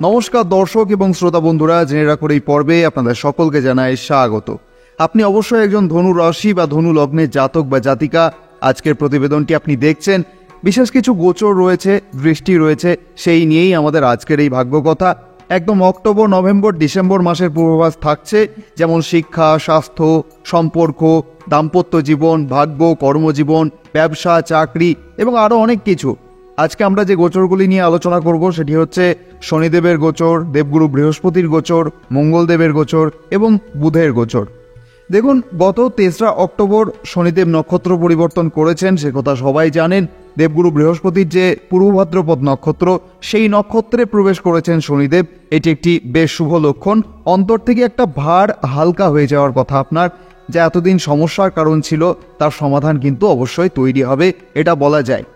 নমস্কার দর্শক এবং শ্রোতা বন্ধুরা, জেনে রাখুন এই পর্বে আপনাদের সকলকে জানাই স্বাগত। আপনি অবশ্যই একজন ধনু রাশি বা ধনু লগ্নের জাতক বা জাতিকা। আজকের প্রতিবেদনটি আপনি দেখছেন, বিশেষ কিছু গোচর রয়েছে, দৃষ্টি রয়েছে, সেই নিয়েই আমাদের আজকের এই ভাগ্যকথা। একদম অক্টোবর, নভেম্বর, ডিসেম্বর মাসের পূর্বাভাস থাকছে, যেমন শিক্ষা, স্বাস্থ্য, সম্পর্ক, দাম্পত্য জীবন, ভাগ্য, কর্মজীবন, ব্যবসা, চাকরি এবং আরও অনেক কিছু। আজকে আমরা যে গোচরগুলি নিয়ে আলোচনা করব সেটি হচ্ছে শনিদেবের গোচর, দেবগুরু বৃহস্পতির গোচর, মঙ্গলদেবের গোচর এবং বুধের গোচর। দেখুন, গত 3রা অক্টোবর শনিদেব নক্ষত্র পরিবর্তন করেছেন, সে কথা সবাই জানেন। দেবগুরু বৃহস্পতির যে পূর্ব ভাদ্রপদ নক্ষত্র, সেই নক্ষত্রে প্রবেশ করেছেন শনিদেব। এটি একটি বেশ শুভ লক্ষণ। অন্তর থেকে একটা ভার হালকা হয়ে যাওয়ার কথা আপনার, যা এতদিন সমস্যার কারণ ছিল তার সমাধান কিন্তু অবশ্যই তৈরি হবে, এটা বলা যায়।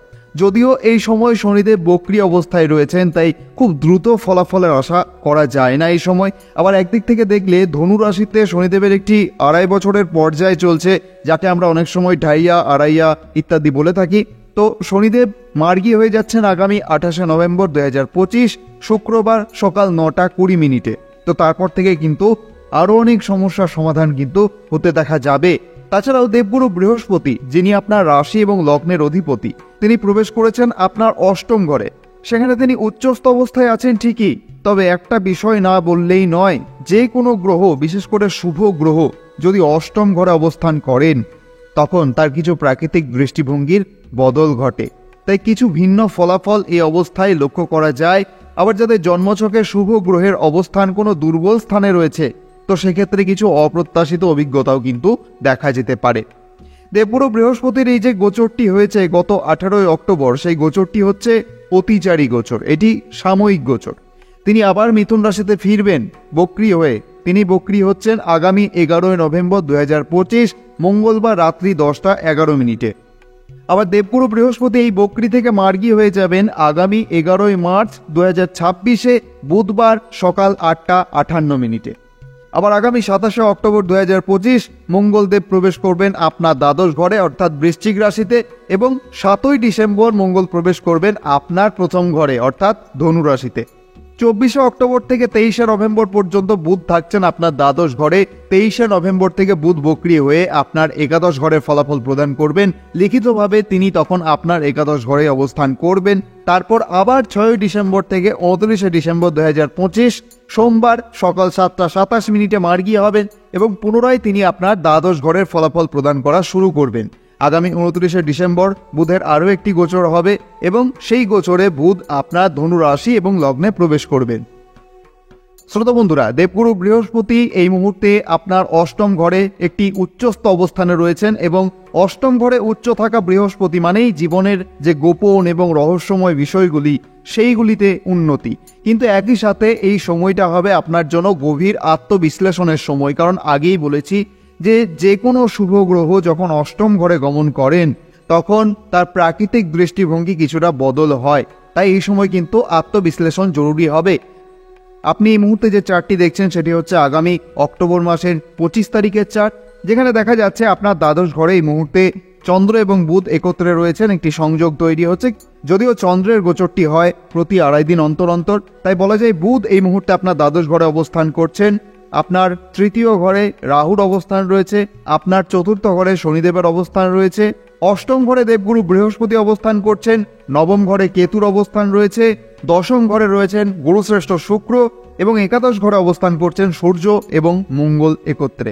যদিও এই সময় শনিদেব বক্রী অবস্থায় রয়েছেন, তাই খুব দ্রুত ফলাফলের আশা করা যায় না এই সময়। আবার একদিক থেকে দেখলে ধনু রাশিতে শনিদেবের একটি 2.5 বছরের পর্যায় চলছে, যাকে আমরা অনেক সময় ঢাইয়া, আড়াইয়া ইত্যাদি বলে থাকি। তো শনিদেব মার্গী হয়ে যাচ্ছেন আগামী 28শে নভেম্বর 2025 শুক্রবার সকাল 9:20। তো তারপর থেকে কিন্তু আরও অনেক সমস্যার সমাধান কিন্তু হতে দেখা যাবে। তাছাড়াও দেবগুরু বৃহস্পতি, যিনি আপনার রাশি এবং লগ্নের অধিপতি, তিনি প্রবেশ করেছেন আপনার 8ম ঘরে। সেখানে তিনি উচ্চস্থ অবস্থায় আছেন ঠিকই, তবে একটা বিষয় না বললেই নয়, যে কোনো গ্রহ, বিশেষ করে শুভ গ্রহ যদি 8ম ঘরে অবস্থান করেন, তখন তার কিছু প্রাকৃতিক দৃষ্টিভঙ্গির বদল ঘটে। তাই কিছু ভিন্ন ফলাফল এই অবস্থায় লক্ষ্য করা যায়। আবার যাদের জন্মছকে শুভ গ্রহের অবস্থান কোনো দুর্বল স্থানে রয়েছে, তো সেক্ষেত্রে কিছু অপ্রত্যাশিত অভিজ্ঞতাও কিন্তু দেখা যেতে পারে। দেবগুরু বৃহস্পতির এই যে গোচরটি হয়েছে গত 18ই অক্টোবর, সেই গোচরটি হচ্ছে অতিচারী গোচর। এটি সাময়িক গোচর। তিনি আবার মিথুন রাশিতে ফিরবেন বক্রী হয়ে। তিনি বক্রী হচ্ছেন আগামী 11ই নভেম্বর 2025 মঙ্গলবার রাত্রি 10:11। আবার দেবগুরু বৃহস্পতি এই বক্রী থেকে মার্গী হয়ে যাবেন আগামী 11ই মার্চ 2026 বুধবার সকাল 8:58। আবার আগামী 27শে অক্টোবর 2025 মঙ্গলদেব প্রবেশ করবেন আপনার দ্বাদশ ঘরে, অর্থাৎ বৃশ্চিক রাশিতে, এবং 7ই ডিসেম্বর মঙ্গল প্রবেশ করবেন আপনার প্রথম ঘরে, অর্থাৎ ধনু রাশিতে। 24শে অক্টোবর থেকে 23শে নভেম্বর পর্যন্ত বুধ থাকছেন আপনার দ্বাদশ ঘরে। 23শে নভেম্বর থেকে বুধ বক্রী হয়ে আপনার একাদশ ঘরের ফলাফল প্রদান করবেন। লিখিতভাবে তিনি তখন আপনার একাদশ ঘরে অবস্থান করবেন। তারপর আবার 6ই ডিসেম্বর থেকে 29শে ডিসেম্বর 2025 সোমবার সকাল 7:27 মার্গী হবেন এবং পুনরায় তিনি আপনার দ্বাদশ ঘরের ফলাফল প্রদান করা শুরু করবেন। আগামী 29শে ডিসেম্বর বুধের আরও একটি গোচর হবে এবং সেই গোচরে বুধ আপনার ধনু রাশি এবং লগ্নে প্রবেশ করবেন। শ্রোতা বন্ধুরা, দেবগুরু বৃহস্পতি এই মুহূর্তে আপনার 8ম ঘরে একটি উচ্চস্থ অবস্থানে রয়েছেন এবং 8ম ঘরে উচ্চ থাকা বৃহস্পতি মানেই জীবনের যে গোপন এবং রহস্যময় বিষয়গুলি, সেইগুলিতে উন্নতি। কিন্তু একই সাথে এই সময়টা হবে আপনার জন্য গভীর আত্মবিশ্লেষণের সময়। কারণ আগেই বলেছি যে কোনো শুভ গ্রহ যখন 8ম ঘরে গমন করেন, তখন তার প্রাকৃতিক দৃষ্টিভঙ্গি কিছুটা বদল হয়। তাই এই সময় কিন্তু আত্মবিশ্লেষণ জরুরি হবে। আপনি এই মুহূর্তে যে চার্টটি দেখছেন সেটি হচ্ছে আগামী অক্টোবর মাসের 25 তারিখের চার্ট, যেখানে দেখা যাচ্ছে আপনার দ্বাদশ ঘরে এই মুহূর্তে চন্দ্র এবং বুধ একত্রে রয়েছেন, একটি সংযোগ তৈরি হচ্ছে। যদিও চন্দ্রের গোচরটি হয় প্রতি 2.5 দিন অন্তর অন্তর, তাই বলা যায় বুধ এই মুহূর্তে আপনার দ্বাদশ ঘরে অবস্থান করছেন। আপনার 3য় ঘরে রাহুর অবস্থান রয়েছে, আপনার 4র্থ ঘরে শনিদেবের অবস্থান রয়েছে, 8ম ঘরে দেবগুরু বৃহস্পতি অবস্থান করছেন, 9ম ঘরে কেতুর অবস্থান রয়েছে, 10ম ঘরে রয়েছেন গুরুশ্রেষ্ঠ শুক্র এবং একাদশ ঘরে অবস্থান করছেন সূর্য এবং মঙ্গল একত্রে।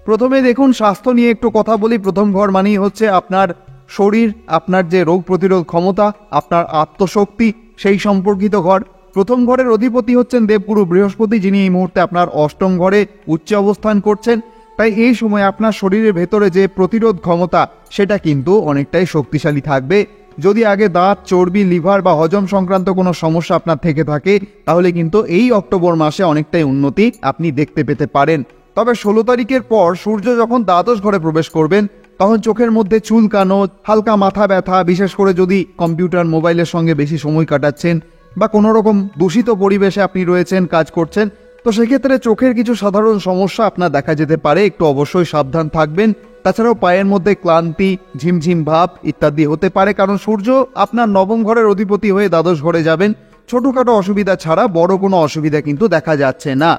প্রথমে দেখুন, স্বাস্থ্য নিয়ে একটু কথা বলি। প্রথম ঘর মানেই হচ্ছে আপনার শরীর, আপনার যে রোগ প্রতিরোধ ক্ষমতা, আপনার আত্মশক্তি, সেই সম্পর্কিত ঘর। প্রথম ঘরের অধিপতি হচ্ছেন দেবগুরু বৃহস্পতি, যিনি এই মুহূর্তে আপনার 8ম ঘরে উচ্চ অবস্থান করছেন। তাই এই সময় আপনার শরীরের ভেতরে যে প্রতিরোধ ক্ষমতা, সেটা কিন্তু অনেকটাই শক্তিশালী থাকবে। যদি আগে দাঁত, চর্বি, লিভার বা হজম সংক্রান্ত কোনো সমস্যা আপনার থেকে থাকে, তাহলে কিন্তু এই অক্টোবর মাসে অনেকটাই উন্নতি আপনি দেখতে পেতে পারেন। তবে 16 তারিখের পর সূর্য যখন দ্বাদশ ঘরে প্রবেশ করবেন, তখন চোখের মধ্যে চুলকানো, হালকা মাথা ব্যথা, বিশেষ করে যদি কম্পিউটার, মোবাইলের সঙ্গে বেশি সময় কাটাচ্ছেন বা কোনো রকম দূষিত পরিবেশে আপনি রয়েছেন, কাজ করছেন, তো সেক্ষেত্রে চোখের কিছু সাধারণ সমস্যা আপনার দেখা যেতে পারে। একটু অবশ্যই সাবধান থাকবেন। তাছাড়াও পায়ের মধ্যে ক্লান্তি, ঝিমঝিম ভাব ইত্যাদি হতে পারে, কারণ সূর্য আপনার 9ম ঘরের অধিপতি হয়ে দ্বাদশ ঘরে যাবেন। ছোটখাটো অসুবিধা ছাড়া বড় কোনো অসুবিধা কিন্তু দেখা যাচ্ছে না।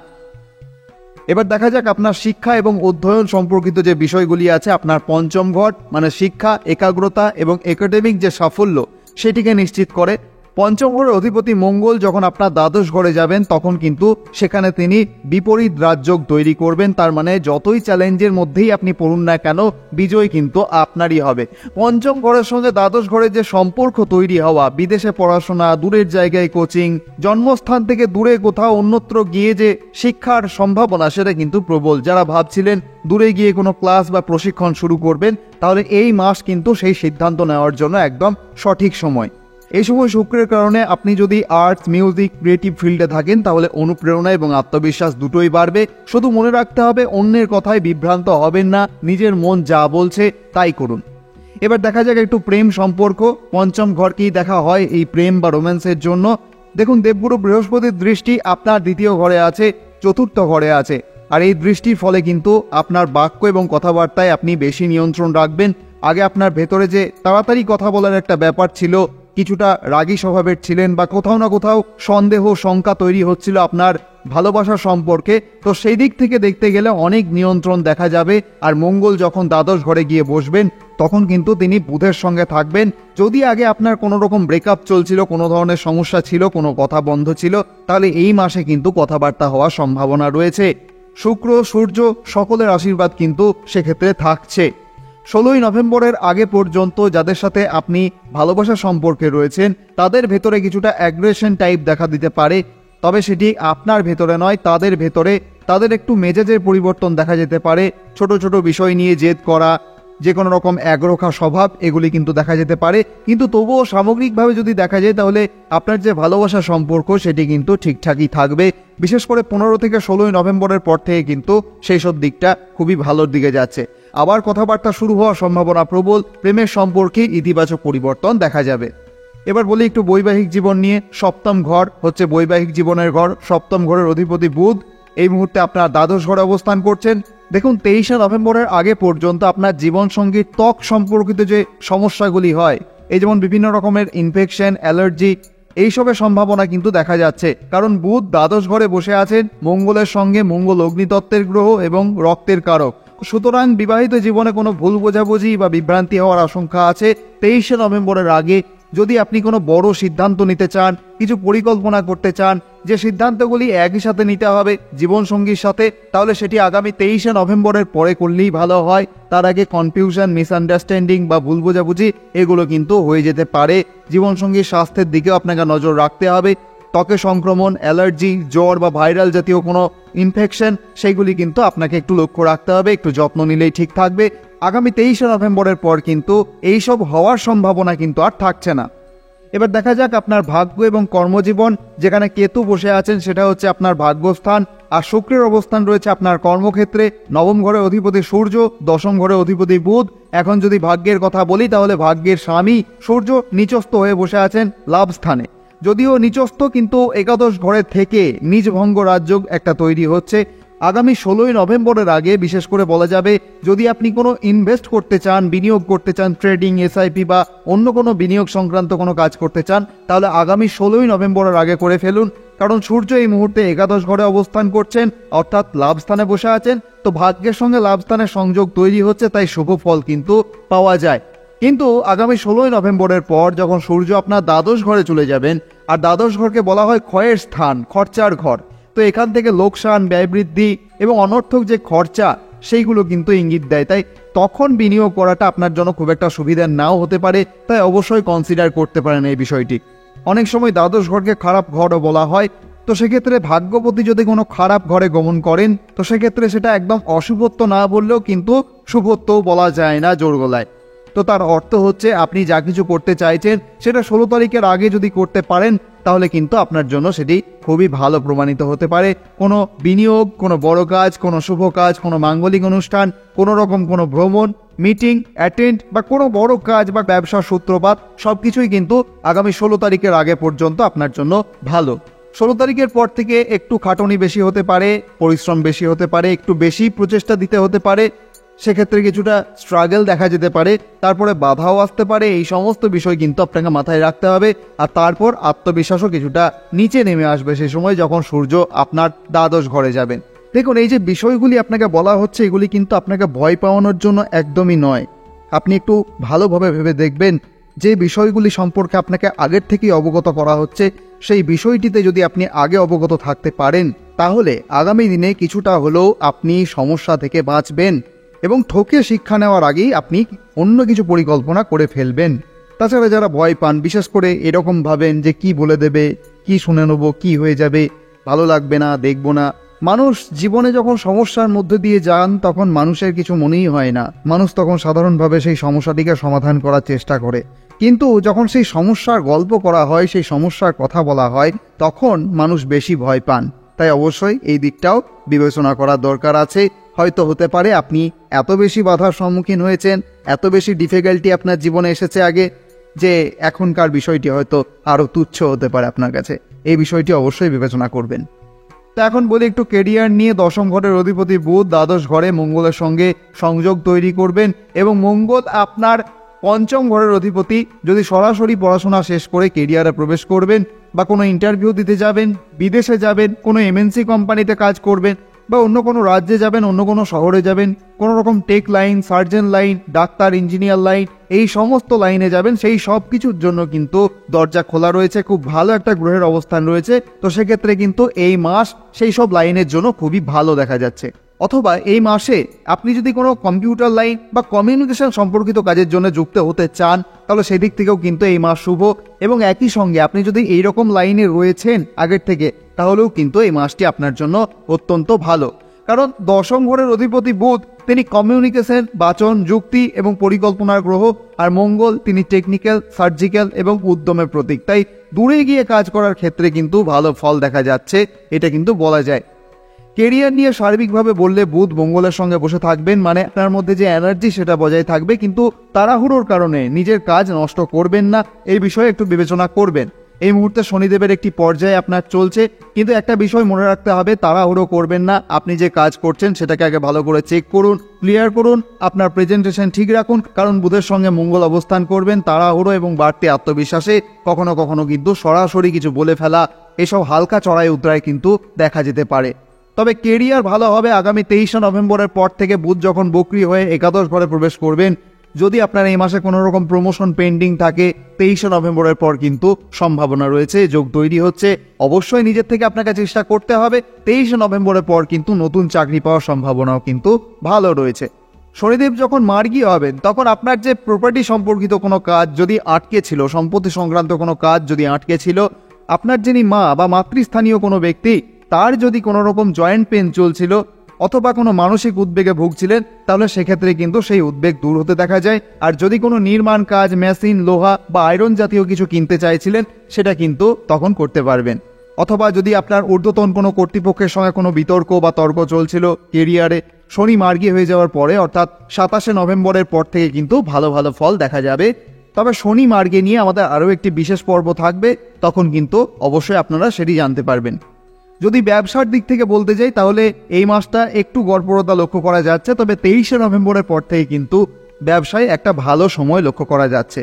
এবার দেখা যাক আপনার শিক্ষা এবং অধ্যয়ন সম্পর্কিত যে বিষয়গুলি আছে, আপনার পঞ্চম ঘর মানে শিক্ষা, একাগ্রতা এবং একাডেমিক যে সাফল্য সেটিকে নিশ্চিত করে। পঞ্চম ঘরের অধিপতি মঙ্গল যখন আপনার দ্বাদশ ঘরে যাবেন তখন কিন্তু সেখানে তিনি বিপরীত রাজযোগ তৈরি করবেন। তার মানে যতই চ্যালেঞ্জের মধ্যেই আপনি পড়ুন না কেন, বিজয় কিন্তু আপনারই হবে। পঞ্চম ঘরের সঙ্গে দ্বাদশ ঘরের যে সম্পর্ক তৈরি হওয়া, বিদেশে পড়াশোনা, দূরের জায়গায় কোচিং, জন্মস্থান থেকে দূরে কোথাও অন্যত্র গিয়ে যে শিক্ষার সম্ভাবনা সেটা কিন্তু প্রবল। যারা ভাবছিলেন দূরে গিয়ে কোনো ক্লাস বা প্রশিক্ষণ শুরু করবেন, তাহলে এই মাস কিন্তু সেই সিদ্ধান্ত নেওয়ার জন্য একদম সঠিক সময়। এই সময় শুক্রের কারণে আপনি যদি আর্টস, মিউজিক, ক্রিয়েটিভ ফিল্ডে থাকেন তাহলে অনুপ্রেরণা এবং আত্মবিশ্বাস দুটোই বাড়বে। শুধু মনে রাখতে হবে অন্যের কথায় বিভ্রান্ত হবেন না, নিজের মন যা বলছে তাই করুন। এবার দেখা যাক একটু প্রেম সম্পর্ক। পঞ্চম ঘরকেই দেখা হয় এই প্রেম বা রোম্যান্সের জন্য। দেখুন, দেবগুরু বৃহস্পতির দৃষ্টি আপনার দ্বিতীয় ঘরে আছে, চতুর্থ ঘরে আছে, আর এই দৃষ্টির ফলে কিন্তু আপনার বাক্য এবং কথাবার্তায় আপনি বেশি নিয়ন্ত্রণ রাখবেন। আগে আপনার ভেতরে যে তাড়াতাড়ি কথা বলার একটা ব্যাপার ছিল, কিছুটা রাগী স্বভাবের ছিলেন বা কোথাও না কোথাও সন্দেহ শঙ্কা তৈরি হচ্ছিল আপনার ভালোবাসার সম্পর্কে, তো সেই দিক থেকে দেখতে গেলে অনেক নিয়ন্ত্রণ দেখা যাবে। আর মঙ্গল যখন দ্বাদশ ঘরে গিয়ে বসবেন তখন কিন্তু তিনি বুধের সঙ্গে থাকবেন। যদি আগে আপনার কোনো রকম ব্রেকআপ চলছিল, কোনো ধরনের সমস্যা ছিল, কোনো কথা বন্ধ ছিল, তাহলে এই মাসে কিন্তু কথাবার্তা হওয়ার সম্ভাবনা রয়েছে। শুক্র, সূর্য সকলের আশীর্বাদ কিন্তু সেক্ষেত্রে থাকছে। 16ই নভেম্বরের আগে পর্যন্ত যাদের সাথে আপনি ভালোবাসা সম্পর্কে রয়েছেন তাদের ভেতরে কিছুটা অ্যাগ্রেশন টাইপ দেখা দিতে পারে, তবে সেটি আপনার ভেতরে নয়, তাদের ভেতরে। তাদের একটু মেজাজের পরিবর্তন দেখা যেতে পারে, ছোট ছোট বিষয় নিয়ে জেদ করা, যে কোনো রকম একরোখা স্বভাব, এগুলি কিন্তু দেখা যেতে পারে। কিন্তু তবুও সামগ্রিকভাবে যদি দেখা যায় তাহলে আপনার যে ভালোবাসা সম্পর্ক সেটি কিন্তু ঠিকঠাকই থাকবে। বিশেষ করে 15 থেকে 16ই নভেম্বরের পর থেকে কিন্তু সেই সব দিকটা খুবই ভালোর দিকে যাচ্ছে। আবার কথাবার্তা শুরু হওয়ার সম্ভাবনা প্রবল, প্রেমের সম্পর্কে ইতিবাচক পরিবর্তন দেখা যাবে। এবার বলি একটু বৈবাহিক জীবন নিয়ে। সপ্তম ঘর হচ্ছে বৈবাহিক জীবনের ঘর। সপ্তম ঘরের অধিপতি বুধ এই মুহূর্তে আপনার দ্বাদশ ঘরে অবস্থান করছেন। দেখুন, 23শে নভেম্বরের আগে পর্যন্ত আপনার জীবনসঙ্গীর ত্বক সম্পর্কিত যে সমস্যাগুলি হয়, এই যেমন বিভিন্ন রকমের ইনফেকশন, অ্যালার্জি, এইসবের সম্ভাবনা কিন্তু দেখা যাচ্ছে। কারণ বুধ দ্বাদশ ঘরে বসে আছেন মঙ্গলের সঙ্গে। মঙ্গল অগ্নিতত্ত্বের গ্রহ এবং রক্তের কারক। সুতরাং বিবাহিত জীবনে কোনো ভুল বোঝাবুঝি বা বিভ্রান্তি হওয়ার আশঙ্কা আছে। 23শে নভেম্বরের আগে যদি আপনি কোনো বড় সিদ্ধান্ত নিতে চান, কিছু পরিকল্পনা করতে চান, যে সিদ্ধান্তগুলি একই সাথে নিতে হবে জীবনসঙ্গীর সাথে, তাহলে সেটি আগামী 23শে নভেম্বরের পরে করলেই ভালো হয়। তার আগে কনফিউশন, মিসআন্ডারস্ট্যান্ডিং বা ভুল বোঝাবুঝি এগুলো কিন্তু হয়ে যেতে পারে। জীবনসঙ্গীর স্বাস্থ্যের দিকেও আপনাকে নজর রাখতে হবে। ত্বকে সংক্রমণ, অ্যালার্জি, জ্বর বা ভাইরাল জাতীয় কোনো ইনফেকশন, সেইগুলি কিন্তু আপনাকে একটু লক্ষ্য রাখতে হবে। একটু যত্ন নিলেই ঠিক থাকবে। আগামী 23শে নভেম্বরের পর কিন্তু এইসব হওয়ার সম্ভাবনা কিন্তু আর থাকছে না। এবার দেখা যাক আপনার ভাগ্য এবং কর্মজীবন। যেখানে কেতু বসে আছেন সেটা হচ্ছে আপনার ভাগ্যস্থান, আর শুক্রের অবস্থান রয়েছে আপনার কর্মক্ষেত্রে। নবম ঘরের অধিপতি সূর্য, দশম ঘরের অধিপতি বুধ। এখন যদি ভাগ্যের কথা বলি তাহলে ভাগ্যের স্বামী সূর্য নিচস্থ হয়ে বসে আছেন লাভ স্থানে। যদিও নিচস্থ, কিন্তু একাদশ ঘরের থেকে নিজ ভঙ্গ রাজযোগ একটা তৈরি হচ্ছে। আগামী 16ই নভেম্বরের আগে বিশেষ করে বলা যাবে, যদি আপনি কোনো ইনভেস্ট করতে চান, বিনিয়োগ করতে চান, ট্রেডিং, এসআইপি বা অন্য কোনো বিনিয়োগ সংক্রান্ত কোনো কাজ করতে চান, তাহলে আগামী 16ই নভেম্বরের আগে করে ফেলুন। কারণ সূর্য এই মুহূর্তে একাদশ ঘরে অবস্থান করছেন, অর্থাৎ লাভ স্থানে বসে আছেন। তো ভাগ্যের সঙ্গে লাভ স্থানের সংযোগ তৈরি হচ্ছে, তাই শুভ ফল কিন্তু পাওয়া যায়। কিন্তু আগামী 16ই নভেম্বরের পর যখন সূর্য আপনার দ্বাদশ ঘরে চলে যাবেন, আর দ্বাদশ ঘরকে বলা হয় ক্ষয়ের স্থান, খরচার ঘর, তো এখান থেকে লোকসান, ব্যয় বৃদ্ধি এবং অনর্থক যে খরচা সেইগুলো কিন্তু ইঙ্গিত দেয়। তাই তখন বিনিয়োগ করাটা আপনার জন্য খুব একটা সুবিধার নাও হতে পারে। তাই অবশ্যই কনসিডার করতে পারেন এই বিষয়টি। অনেক সময় দ্বাদশ ঘরকে খারাপ ঘরও বলা হয়। তো সেক্ষেত্রে ভাগ্যপতি যদি কোনো খারাপ ঘরে গমন করেন, তো সেক্ষেত্রে সেটা একদম অশুভত্ব না বললেও কিন্তু শুভত্বও বলা যায় না জোর গলায়। তো তার অর্থ হচ্ছে আপনি যা কিছু করতে চাইছেন সেটা 16 তারিখের আগে যদি করতে পারেন তাহলে কিন্তু আপনার জন্য সেটি খুবই ভালো প্রমাণিত হতে পারে। কোনো বিনিয়োগ, কোনো বড় কাজ, কোনো শুভ কাজ, কোনো মাঙ্গলিক অনুষ্ঠান, কোনো রকম কোনো ভ্রমণ, মিটিং অ্যাটেন্ড বা কোনো বড় কাজ বা ব্যবসার সূত্রপাত, সবকিছুই কিন্তু আগামী 16 তারিখের আগে পর্যন্ত আপনার জন্য ভালো। 16 তারিখের পর থেকে একটু খাটুনি বেশি হতে পারে, পরিশ্রম বেশি হতে পারে, একটু বেশি প্রচেষ্টা দিতে হতে পারে। সেক্ষেত্রে কিছুটা স্ট্রাগল দেখা যেতে পারে, তারপরে বাধাও আসতে পারে। এই সমস্ত বিষয় কিন্তু আপনাকে মাথায় রাখতে হবে। আর তারপর আত্মবিশ্বাসও কিছুটা নিচে নেমে আসবে সেই সময় যখন সূর্য আপনার দ্বাদশ ঘরে যাবেন। দেখুন, এই যে বিষয়গুলি আপনাকে বলা হচ্ছে, এগুলি কিন্তু আপনাকে ভয় পাওয়ানোর জন্য একদমই নয়। আপনি একটু ভালোভাবে ভেবে দেখবেন যে বিষয়গুলি সম্পর্কে আপনাকে আগের থেকেই অবগত করা হচ্ছে, সেই বিষয়টিতে যদি আপনি আগে অবগত থাকতে পারেন, তাহলে আগামী দিনে কিছুটা হলেও আপনি সমস্যা থেকে বাঁচবেন এবং ঠকে শিক্ষা নেওয়ার আগেই আপনি অন্য কিছু পরিকল্পনা করে ফেলবেন। তাছাড়া যারা ভয় পান, বিশেষ করে এরকম ভাবেন যে কি বলে দেবে, কি শুনে নেব, কি হয়ে যাবে, ভালো লাগবে না, দেখব না। মানুষ জীবনে যখন সমস্যার মধ্যে দিয়ে যান তখন মানুষের কিছু মনেই হয় না। মানুষ তখন সাধারণভাবে সেই সমস্যাটিকে সমাধান করার চেষ্টা করে, কিন্তু যখন সেই সমস্যার গল্প করা হয়, সেই সমস্যার কথা বলা হয়, তখন মানুষ বেশি ভয় পান। তাই অবশ্যই এই দিকটাও বিবেচনা করার দরকার আছে। হয়তো হতে পারে আপনি এত বেশি বাধার সম্মুখীন হয়েছেন, এত বেশি ডিফিকাল্টি আপনার জীবনে এসেছে আগে, যে এখনকার বিষয়টি হয়তো আরও তুচ্ছ হতে পারে আপনার কাছে। এই বিষয়টি অবশ্যই বিবেচনা করবেন। তো এখন বলি একটু কেরিয়ার নিয়ে। দশম ঘরের অধিপতি বুধ দ্বাদশ ঘরে মঙ্গলের সঙ্গে সংযোগ তৈরি করবেন এবং মঙ্গল আপনার পঞ্চম ঘরের অধিপতি। যদি সরাসরি পড়াশোনা শেষ করে কেরিয়ারে প্রবেশ করবেন বা কোনো ইন্টারভিউ দিতে যাবেন, বিদেশে যাবেন, কোনো এমএনসি কোম্পানিতে কাজ করবেন বা অন্য কোনো রাজ্যে যাবেন, অন্য কোনো শহরে যাবেন, কোনো রকম টেক লাইন, সার্জন লাইন, ডাক্তার, ইঞ্জিনিয়ার লাইন, এই সমস্ত লাইনে যাবেন, সেই সব কিছুর জন্য কিন্তু দরজা খোলা রয়েছে। খুব ভালো একটা গ্রহের অবস্থান রয়েছে। তো সেক্ষেত্রে কিন্তু এই মাস সেই সব লাইনের জন্য খুবই ভালো দেখা যাচ্ছে। অথবা এই মাসে আপনি যদি কোনো কম্পিউটার লাইন বা কমিউনিকেশন সম্পর্কিত কাজের জন্য যুক্ত হতে চান, তাহলে সেদিক থেকেও কিন্তু এই মাস শুভ। এবং একই সঙ্গে আপনি যদি এইরকম লাইনে রয়েছেন আগের থেকে, তাহলেও কিন্তু এই মাসটি আপনার জন্য অত্যন্ত ভালো। কারণ দশম ঘরের অধিপতি বুধ, তিনি কমিউনিকেশন, বাচন, যুক্তি এবং পরিকল্পনার গ্রহ। আর মঙ্গল, তিনি টেকনিক্যাল, সার্জিক্যাল এবং উদ্যমের প্রতীক। তাই দূরে গিয়ে কাজ করার ক্ষেত্রে কিন্তু ভালো ফল দেখা যাচ্ছে, এটা কিন্তু বলা যায়। কেরিয়ার নিয়ে সার্বিকভাবে বললে বুধ মঙ্গলের সঙ্গে বসে থাকবেন, মানে আপনার মধ্যে যে এনার্জি সেটা বজায় থাকবে, কিন্তু তাড়াহুড়োর কারণে নিজের কাজ নষ্ট করবেন না, এই বিষয়ে একটু বিবেচনা করবেন। এই মুহূর্তে শনিদেবের একটি পর্যায়ে আপনার চলছে, কিন্তু একটা বিষয় মনে রাখতে হবে, তাড়াহুড়ো করবেন না। আপনি যে কাজ করছেন সেটাকে আগে ভালো করে চেক করুন, ক্লিয়ার করুন, আপনার প্রেজেন্টেশন ঠিক রাখুন। কারণ বুধের সঙ্গে মঙ্গল অবস্থান করবেন। তাড়াহুড়ো এবং বাড়তি আত্মবিশ্বাসে কখনো কখনো কিন্তু সরাসরি কিছু বলে ফেলা, এসব হালকা চড়াই উতরাই কিন্তু দেখা যেতে পারে। তবে কেরিয়ার ভালো হবে আগামী 23 নভেম্বরের পর থেকে। বুধ যখন বক্রী হয়ে একাদশ ঘরে প্রবেশ করবেন, যদি আপনার এই মাসে কোনো রকম প্রমোশন পেন্ডিং থাকে, 23 নভেম্বরের পর কিন্তু সম্ভাবনা রয়েছে, যোগ তৈরি হচ্ছে। অবশ্যই নিজের থেকে আপনাকে চেষ্টা করতে হবে। 23 নভেম্বরের পর কিন্তু নতুন চাকরি পাওয়ার সম্ভাবনাও কিন্তু ভালো রয়েছে। শনিদেব যখন মার্গী হবেন, তখন আপনার যে প্রপার্টি সম্পর্কিত কোনো কাজ যদি আটকে ছিল, সম্পত্তি সংক্রান্ত কোনো কাজ যদি আটকে ছিল, আপনার যিনি মা বা মাতৃস্থানীয় কোনো ব্যক্তি, তার যদি কোনো রকম জয়েন্ট পেন চলছিল অথবা কোনো মানসিক উদ্বেগে ভুগছিলেন, তাহলে সেক্ষেত্রে কিন্তু সেই উদ্বেগ দূর হতে দেখা যায়। আর যদি কোনো নির্মাণ কাজ, মেশিন, লোহা বা আয়রন জাতীয় কিছু কিনতে চাইছিলেন, সেটা কিন্তু তখন করতে পারবেন। অথবা যদি আপনার ঊর্ধ্বতন কোনো কর্তৃপক্ষের সঙ্গে কোনো বিতর্ক বা তর্ক চলছিল কেরিয়ারে, শনি মার্গী হয়ে যাওয়ার পরে অর্থাৎ 27 নভেম্বরের পর থেকে কিন্তু ভালো ভালো ফল দেখা যাবে। তবে শনি মার্গে নিয়ে আমাদের আরও একটি বিশেষ পর্ব থাকবে, তখন কিন্তু অবশ্যই আপনারা সেটি জানতে পারবেন। যদি ব্যবসার দিক থেকে বলতে যাই, তাহলে এই মাসটা একটু গড়পড়তা লক্ষ্য করা যাচ্ছে। তবে 23 নভেম্বরের পর থেকে কিন্তু ব্যবসায় একটা ভালো সময় লক্ষ্য করা যাচ্ছে।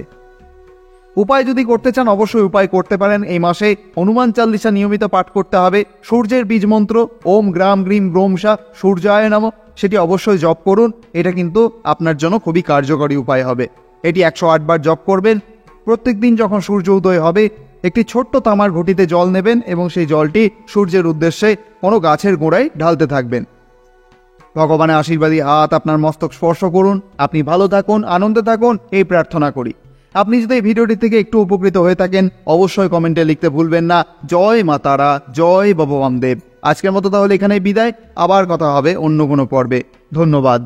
উপায় যদি করতে চান, অবশ্যই উপায় করতে পারেন। এই মাসে হনুমান চালিসা নিয়মিত পাঠ করতে হবে। সূর্যের বীজ মন্ত্র ওম গ্রাম গ্রীম গ্রোমসা সূর্যায় নমঃ, সেটি অবশ্যই জপ করুন। এটা কিন্তু আপনার জন্য খুবই কার্যকরী উপায় হবে। এটি 108 বার জপ করবেন। প্রত্যেক দিন যখন সূর্য উদয় হবে, একটি ছোট্ট তামার ঘটিতে জল নেবেন এবং সেই জলটি সূর্যের উদ্দেশ্যে কোনো গাছের গোড়ায় ঢালতে থাকবেন। ভগবানের আশীর্বাদী হাত আপনার মস্তক স্পর্শ করুন। আপনি ভালো থাকুন, আনন্দে থাকুন, এই প্রার্থনা করি। আপনি যদি এই ভিডিওটি থেকে একটু উপকৃত হয়ে থাকেন, অবশ্যই কমেন্টে লিখতে ভুলবেন না জয় মা তারা, জয় বাবা বামদেব। আজকের মতো তাহলে এখানেই বিদায়। আবার কথা হবে অন্য কোনো পর্বে। ধন্যবাদ।